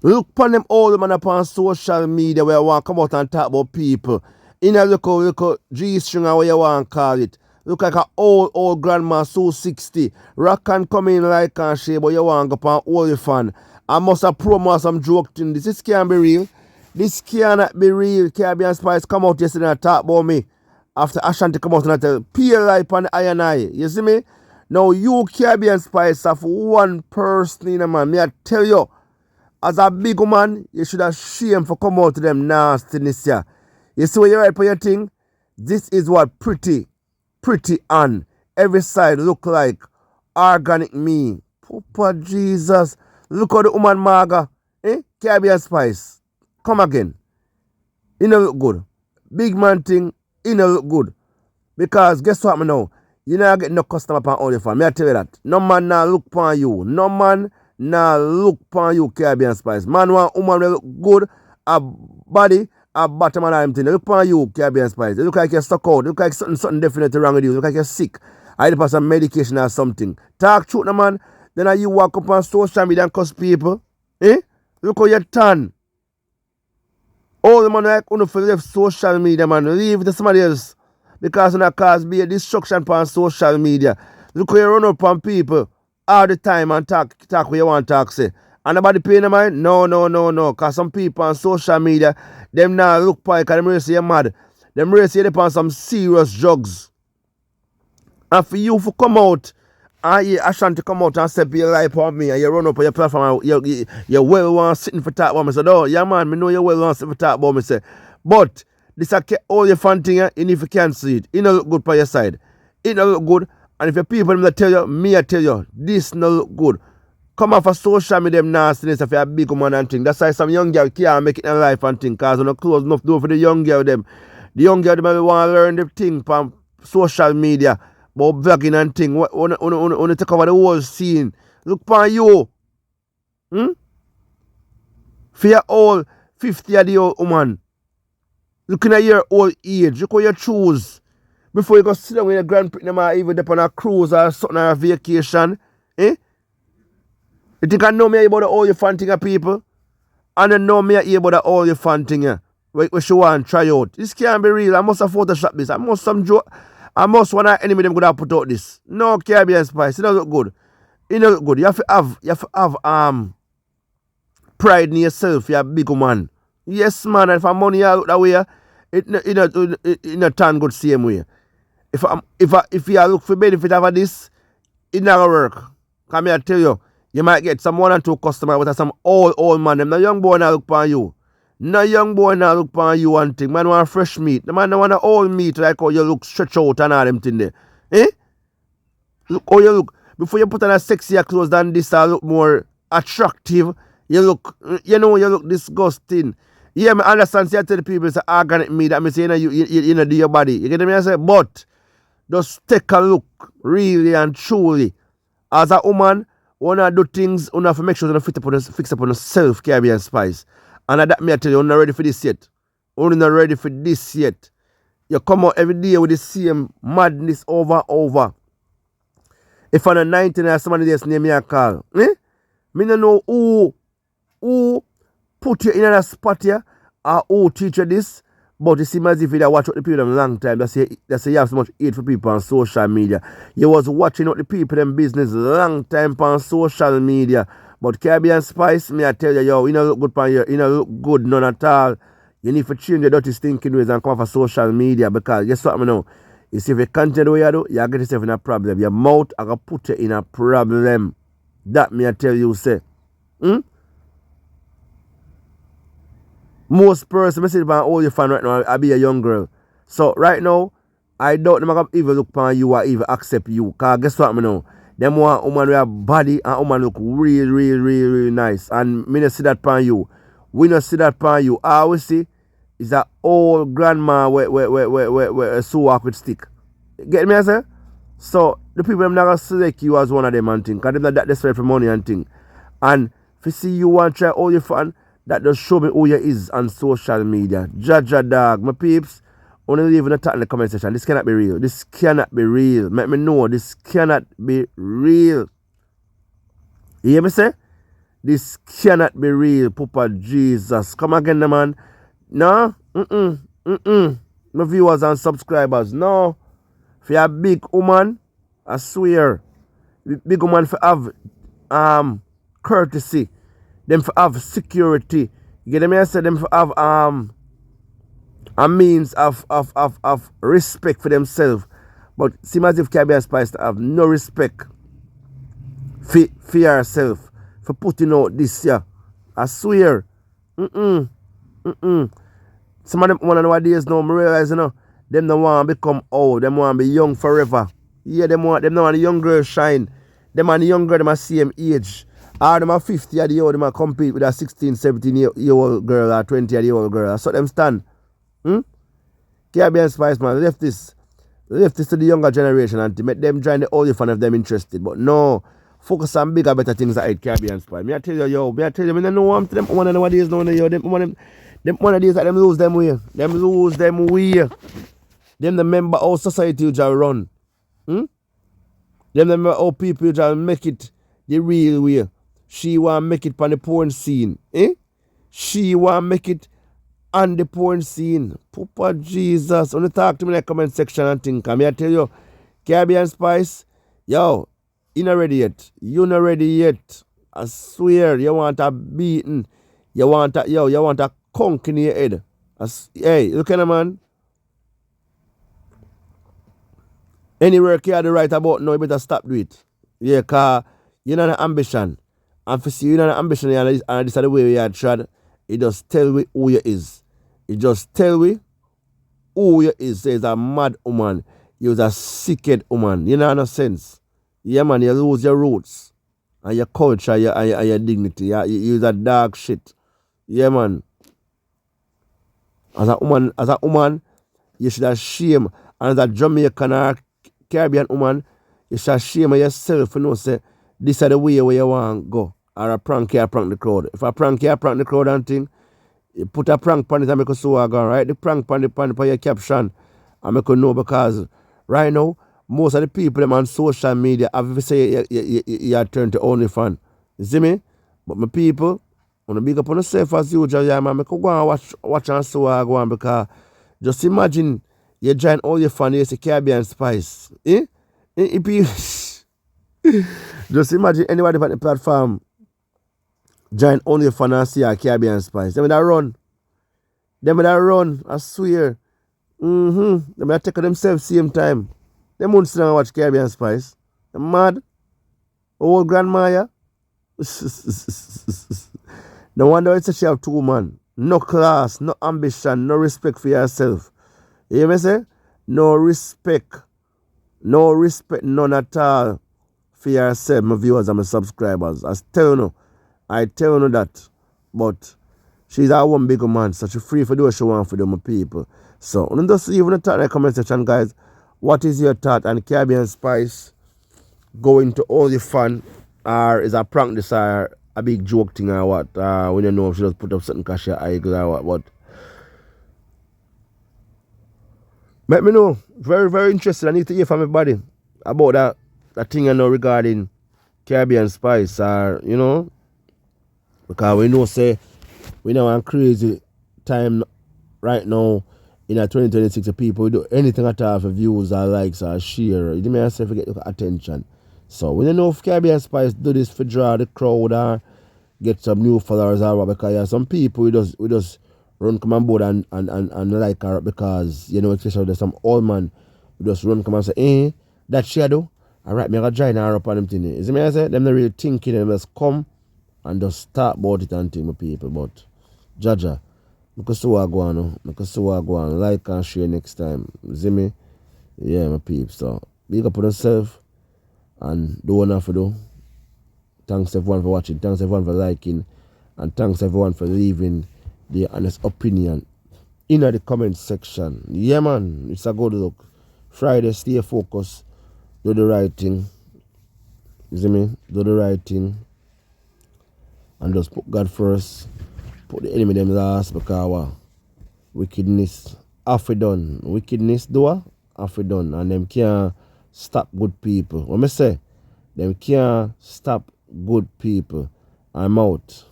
Look upon them all man upon social media where you want to come out and talk about people. In a look G-string or what you want to call it. Look like an old grandma, so 60. Rock and come in like and share, but you want to go upon all your fan. I must have promo some joke thing. This can't be real. This cannot be real. Caribbean Spice come out yesterday and talk about me. After Ashanti come out and tell peel life on the iron eye. You see me? Now you Caribbean Spice have one person in a man. Me I tell you, as a big woman, you should have shame for come out to them nastiness here. You see what you write for your thing? This is what pretty on every side look like organic me. Papa Jesus. Look how the woman Marga. Caribbean Spice. Come again. It don't look good. Big man thing, it don't look good. Because guess what me know? You not get no customer upon all your fan. Me I tell you that. No man now look upon you. No man now look upon you, Caribbean Spice. Man want woman will look good, a body, a bottom and arm thing. They look upon you, Caribbean Spice. They look like you're stuck out. They look like something definitely wrong with you. They look like you're sick. I depend on some medication or something. Talk truth, no man. Then you walk up on social media and cuss people. Look how you turn. All the man like you for left social media, man. Leave it to somebody else. Because it cause be a destruction on social media. Look how you run up on people all the time and talk what you want to talk, say. And nobody paying them mind? No. Because some people on social media, them now look for you because them really say you're mad. Them really say they're on some serious drugs. And for you to come out, and you Ashanti come out and say your life on me, and you run up on your platform, and you well want sitting for talk about me. Say, oh, yeah man, me know you well want sitting for talk about me. Say, but this is all your fun thing, and if you can't see it, it don't look good for your side. It don't look good. And if your people them tell you, me I tell you, this no look good. Come off of social media them nastiness if you're a big woman and thing. That's why some young girl can't make it in life and thing. Because when close enough door for the young girl them. The young girl them want to learn the thing from social media. About vlogging and thing. When take over the whole scene. Look upon you. For your old 50 year old woman. Looking at your old age. Look what you choose. Before you go sit down with your grandparents or even up on a cruise or something or a vacation. You think I know me about all your fun thing of people? And I know me about all your fun thing we should want to try out. This can't be real. I must have photoshopped this. I must some joke. I must want to enemy them gonna put out this. No Caribbean Spice. It don't look good. It don't look good. You have to have pride in yourself. You're a big woman. Yes, man. And if money out that way, it not turn good same way. If you look for benefit of this, it not gonna work. Come here, I tell you, you might get some 1 or 2 customers with some old man. Them no young boy now look upon you. No young boy now look upon you and thing. Man want fresh meat. The man don't want old meat like how you look stretch out and all them thing there. Look how you look. Before you put on a sexier clothes than this, I look more attractive. You look disgusting. Yeah, I understand. See, I tell the people it's organic meat that me say you know do your body. You get me? I say, but just take a look, really and truly. As a woman, wanna do things, wanna have to make sure you fix up on yourself, Caribbean Spice. And that me I tell you, you're not ready for this yet. You're not ready for this yet. You come out every day with the same madness over. If I'm a 19 or somebody just name me a call. Me don't know who put you in a spot here or who teach you this. But it seems as if you watch out the people a long time. They say you have so much hate for people on social media. You was watching out the people them business long time on social media. But Caribbean Spice, me I tell you, you don't look good on you. You don't look good none at all. You need to change your dirty stinking ways and come off of social media because guess what I know? You see if you continue the way you do, you get yourself in a problem. Your mouth are going to put you in a problem. That me I tell you, say. Most person, I say about all your fan right now, I be a young girl. So right now, I don't know if even look upon you or even accept you. Because guess what I know? Them want woman with a body and woman look really nice. And me not see that upon you. We not see that upon you. All we see is that old grandma where so walk with stick. Get me, I say? So the people them not gonna select you as one of them and thing. Because they're not that desperate for money and thing. And if you see you want to try all your fun, that just show me who you is on social media. Jaja dog, my peeps. Only leave in the chat in the comment section. This cannot be real. This cannot be real. Make me know this cannot be real. You hear me say? This cannot be real, Papa Jesus. Come again, man. No? No viewers and subscribers. No. If you're a big woman, I swear, big woman for have courtesy. Them for have security. You get me? I say them for have a means of respect for themselves. But seem as if Caribbean Spice have no respect for yourself for putting out this year. I swear. Some of them one nowadays now, I realize, you know, them don't want to become old. Them want to be young forever. Yeah, them don't want the young girl shine. Them and the young girl, them are same age. Or them are 50 year old, them are compete with a 16, 17-year-old girl or 20-year-old girl. So them stand. Caribbean Spice, man, left this to the younger generation and to make them join the older fan if them interested. But no, focus on bigger, better things like Caribbean Spice. Me I tell you, I don't know what them one of nowadays now, them one of these that them lose them way. Them lose them way. Them the member how society will just run. Them the member how people just make it the real way. She want make it on the porn scene. She want make it on the porn scene. Papa Jesus. When you talk to me in the comment section and think, I tell you, Caribbean Spice, yo, you not ready yet. You not ready yet. I swear, you want a beating. You want a conk in your head. Hey, look at the man. Anywhere you have the right about now, you better stop do it. Yeah, because you know the ambition. And for see you know the ambition and this is the way we are tried. It just tell we who you is. It just tell we who you is. Say it's a mad woman. You was a sickhead woman. You know no sense. Yeah man, you lose your roots. And your culture and your dignity. You use a dog shit. Yeah man. As a woman, you should have shame. And as a Jamaican or Caribbean woman, you should shame yourself, you know, say, this is the way where you want to go. Or a prank here, prank the crowd. If a prank here, prank the crowd and thing, you put a prank on it and make us so go, right? The prank on your caption and make you know because right now, most of the people them on social media have to say you turn to OnlyFans. You see me? But my people, when I big up on yourself as usual, yeah, man, make you go and watch and so go on because just imagine you join all your fans, you say Caribbean Spice. Just imagine anybody on the platform join only fans and see a Caribbean Spice. Them that run. I swear. Them that take themselves same time. Them won't sit down and watch Caribbean Spice. Them mad. Old grandma, yeah. No wonder it's a she have two man. No class, no ambition, no respect for yourself. You hear me say? No respect, none at all for yourself, my viewers and my subscribers. I tell you that. But she's our one big man, so she's free for do what she want for them, my people. So, just leave in the thought in the comment section, guys. What is your thought on Caribbean Spice going to all the fun? Or is a prank this or a big joke thing or what? We don't know if she just put up something because she idle or what. Let me know. Very, very interested. I need to hear from everybody about that thing I know regarding Caribbean Spice or, you know, because we know say we know a crazy time right now in a 2026 people will do anything at all for views or likes or share. You may say forget attention. So we don't know if Caribbean Spice do this for draw the crowd or get some new followers or what, because yeah, some people we just run come on board and like her because you know especially there's some old man who just run come and say, that shadow, alright, me I gotta join her up on them thing. You see me I say them not really thinking, them just come and just start about it and think my people. But Jaja, I see what go on. Like and share next time. You see me? Yeah, my peeps. So big up on yourself and do what to do. Thanks everyone for watching, thanks everyone for liking, and thanks everyone for leaving the honest opinion in the comment section. Yeah man, it's a good look. Friday, stay focused, do the right thing. You see me? Do the right thing. And just put God first. Put the enemy them last because wickedness half it done. Wickedness do half it done. And them can't stop good people. What I say? Them can't stop good people. I'm out.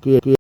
Clear.